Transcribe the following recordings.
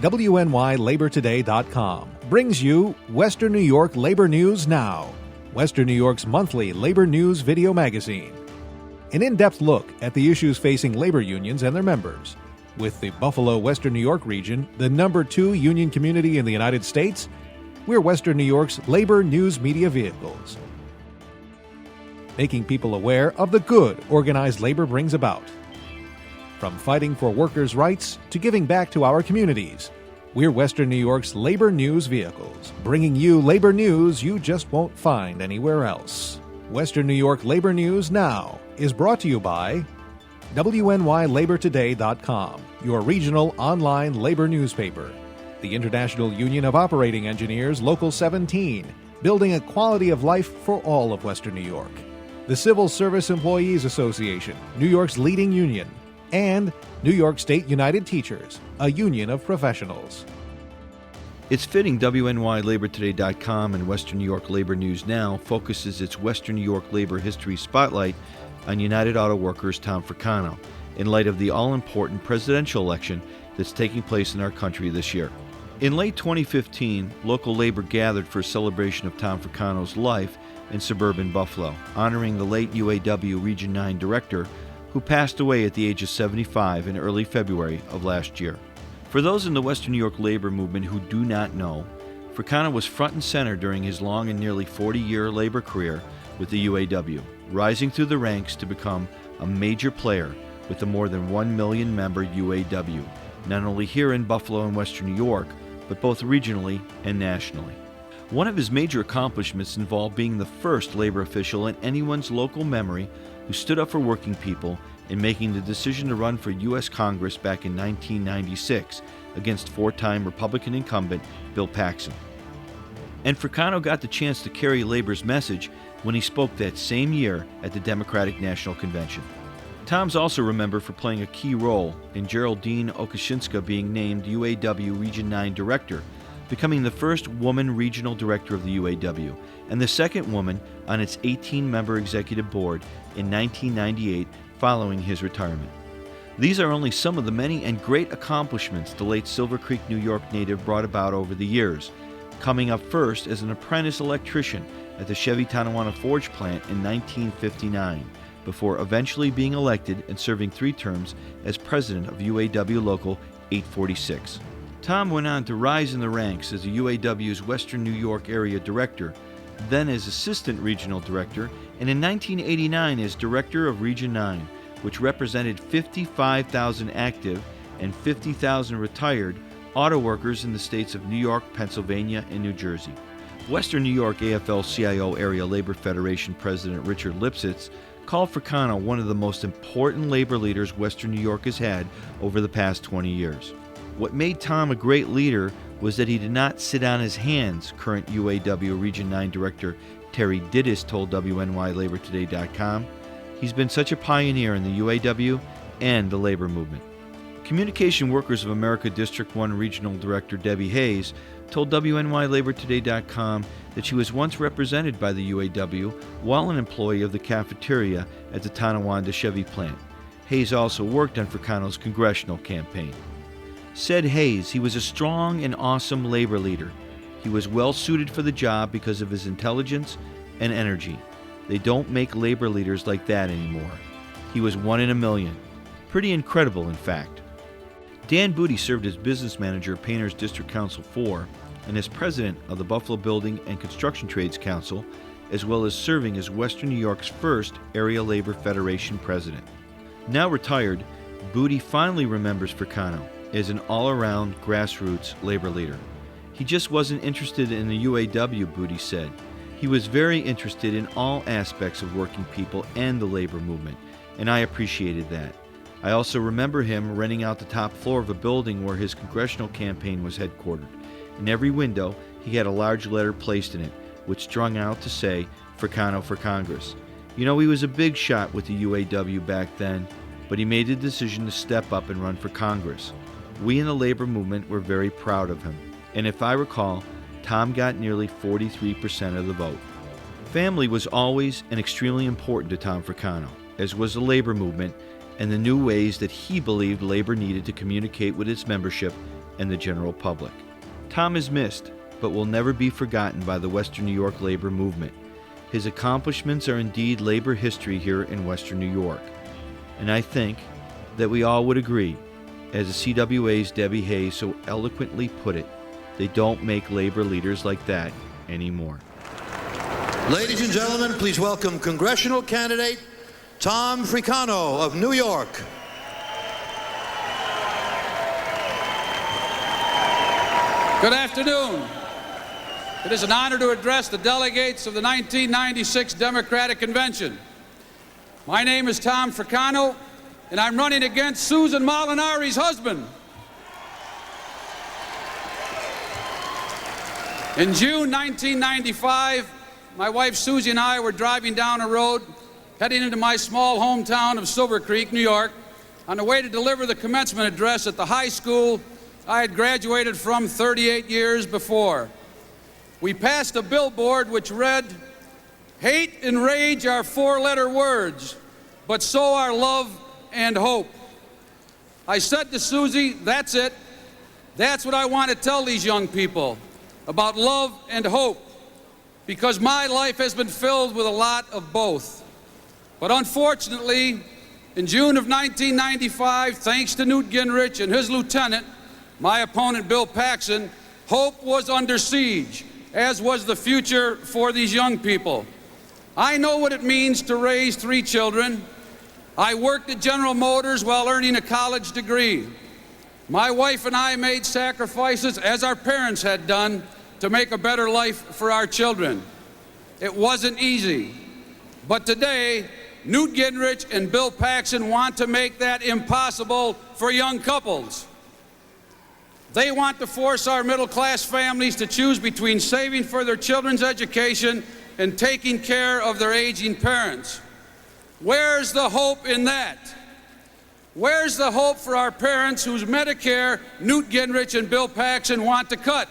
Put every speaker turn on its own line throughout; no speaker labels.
WNYLaborToday.com brings you Western New York Labor News Now, Western New York's monthly labor news video magazine. An in-depth look at the issues facing labor unions and their members. With the Buffalo, Western New York region, the number 2 union community in the United States, we're Western New York's labor news media vehicles. Making people aware of the good organized labor brings about. From fighting for workers' rights to giving back to our communities, we're Western New York's labor news vehicles, bringing you labor news you just won't find anywhere else. Western New York Labor News Now is brought to you by WNYLaborToday.com, your regional online labor newspaper. The International Union of Operating Engineers Local 17, building a quality of life for all of Western New York. The Civil Service Employees Association, New York's leading union. And New York State United Teachers, a union of professionals.
It's fitting WNYLaborToday.com and Western New York Labor News Now focuses its Western New York labor history spotlight on United Auto Workers Tom Fricano in light of the all-important presidential election that's taking place in our country this year. In late 2015, local labor gathered for a celebration of Tom Fricano's life in suburban Buffalo, honoring the late UAW Region 9 director who passed away at the age of 75 in early February of last year. For those in the Western New York labor movement who do not know, Fricano was front and center during his long and nearly 40-year labor career with the UAW, rising through the ranks to become a major player with the more than 1 million member UAW, not only here in Buffalo and Western New York, but both regionally and nationally. One of his major accomplishments involved being the first labor official in anyone's local memory who stood up for working people in making the decision to run for U.S. Congress back in 1996 against 4-time Republican incumbent Bill Paxon. And Fricano got the chance to carry labor's message when he spoke that same year at the Democratic National Convention. Tom's also remembered for playing a key role in Geraldine Okashinska being named UAW Region 9 Director, becoming the first woman regional director of the UAW, and the second woman on its 18-member executive board in 1998 following his retirement. These are only some of the many and great accomplishments the late Silver Creek, New York native brought about over the years, coming up first as an apprentice electrician at the Chevy Tonawanda Forge plant in 1959, before eventually being elected and serving 3 terms as president of UAW Local 846. Tom went on to rise in the ranks as the UAW's Western New York area director, then as assistant regional director, and in 1989 as director of Region 9, which represented 55,000 active and 50,000 retired auto workers in the states of New York, Pennsylvania, and New Jersey. Western New York AFL-CIO Area Labor Federation President Richard Lipsitz called Fricano one of the most important labor leaders Western New York has had over the past 20 years. What made Tom a great leader was that he did not sit on his hands, current UAW Region 9 Director Terry Dittis told WNYLaborToday.com. He's been such a pioneer in the UAW and the labor movement. Communication Workers of America District 1 Regional Director Debbie Hayes told WNYLaborToday.com that she was once represented by the UAW while an employee of the cafeteria at the Tonawanda Chevy plant. Hayes also worked on Fricano's congressional campaign. Said Hayes, he was a strong and awesome labor leader. He was well suited for the job because of his intelligence and energy. They don't make labor leaders like that anymore. He was 1 in a million. Pretty incredible, in fact. Dan Booty served as business manager of Painters District Council 4 and as president of the Buffalo Building and Construction Trades Council, as well as serving as Western New York's first Area Labor Federation president. Now retired, Booty fondly remembers Fricano as an all-around grassroots labor leader. He just wasn't interested in the UAW, Booty said. He was very interested in all aspects of working people and the labor movement, and I appreciated that. I also remember him renting out the top floor of a building where his congressional campaign was headquartered. In every window, he had a large letter placed in it, which strung out to say, Fricano for Congress. You know, he was a big shot with the UAW back then, but he made the decision to step up and run for Congress. We in the labor movement were very proud of him, and if I recall, Tom got nearly 43% of the vote. Family was always and extremely important to Tom Fricano, as was the labor movement and the new ways that he believed labor needed to communicate with its membership and the general public. Tom is missed, but will never be forgotten by the Western New York labor movement. His accomplishments are indeed labor history here in Western New York. And I think that we all would agree, as the CWA's Debbie Hayes so eloquently put it, they don't make labor leaders like that anymore.
Ladies and gentlemen, please welcome congressional candidate Tom Fricano of New York.
Good afternoon. It is an honor to address the delegates of the 1996 Democratic Convention. My name is Tom Fricano, and I'm running against Susan Molinari's husband. In June 1995, my wife Susie and I were driving down a road heading into my small hometown of Silver Creek, New York, on the way to deliver the commencement address at the high school I had graduated from 38 years before. We passed a billboard which read, "Hate and rage are four-letter words, but so are love and hope." I said to Susie, "That's it. That's what I want to tell these young people about love and hope, because my life has been filled with a lot of both." But unfortunately, in June of 1995, thanks to Newt Gingrich and his lieutenant, my opponent Bill Paxton, hope was under siege, as was the future for these young people. I know what it means to raise 3 children. I worked at General Motors while earning a college degree. My wife and I made sacrifices, as our parents had done, to make a better life for our children. It wasn't easy, but today, Newt Gingrich and Bill Paxton want to make that impossible for young couples. They want to force our middle-class families to choose between saving for their children's education and taking care of their aging parents. Where's the hope in that? Where's the hope for our parents whose Medicare Newt Gingrich and Bill Paxton want to cut?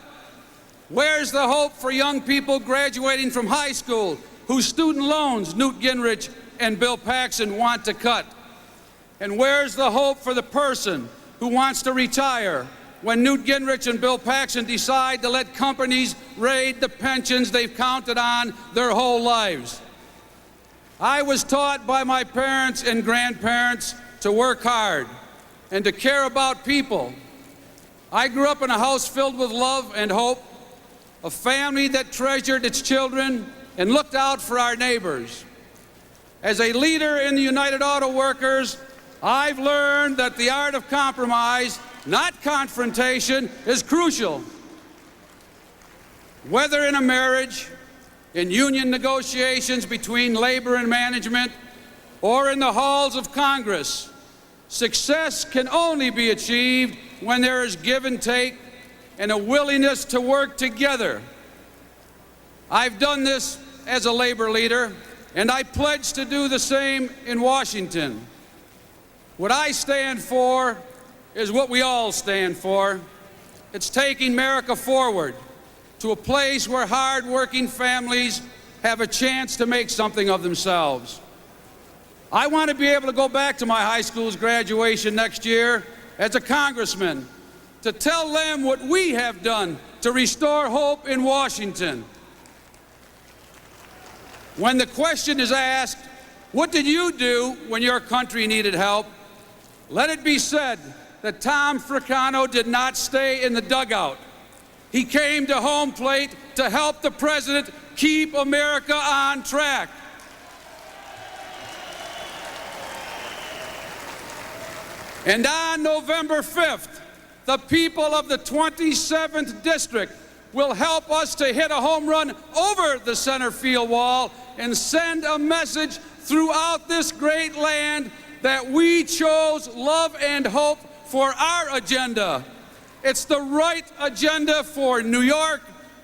Where's the hope for young people graduating from high school whose student loans Newt Gingrich and Bill Paxton want to cut? And where's the hope for the person who wants to retire when Newt Gingrich and Bill Paxton decide to let companies raid the pensions they've counted on their whole lives? I was taught by my parents and grandparents to work hard and to care about people. I grew up in a house filled with love and hope, a family that treasured its children and looked out for our neighbors. As a leader in the United Auto Workers, I've learned that the art of compromise, not confrontation, is crucial. Whether in a marriage, in union negotiations between labor and management, or in the halls of Congress, success can only be achieved when there is give and take and a willingness to work together. I've done this as a labor leader, and I pledge to do the same in Washington. What I stand for is what we all stand for. It's taking America forward to a place where hard-working families have a chance to make something of themselves. I want to be able to go back to my high school's graduation next year as a congressman to tell them what we have done to restore hope in Washington. When the question is asked, what did you do when your country needed help? Let it be said that Tom Fricano did not stay in the dugout. He came to home plate to help the president keep America on track. And on November 5th, the people of the 27th District will help us to hit a home run over the center field wall and send a message throughout this great land that we chose love and hope for our agenda. It's the right agenda for New York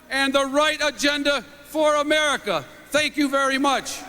and the right agenda for America. Thank you very much.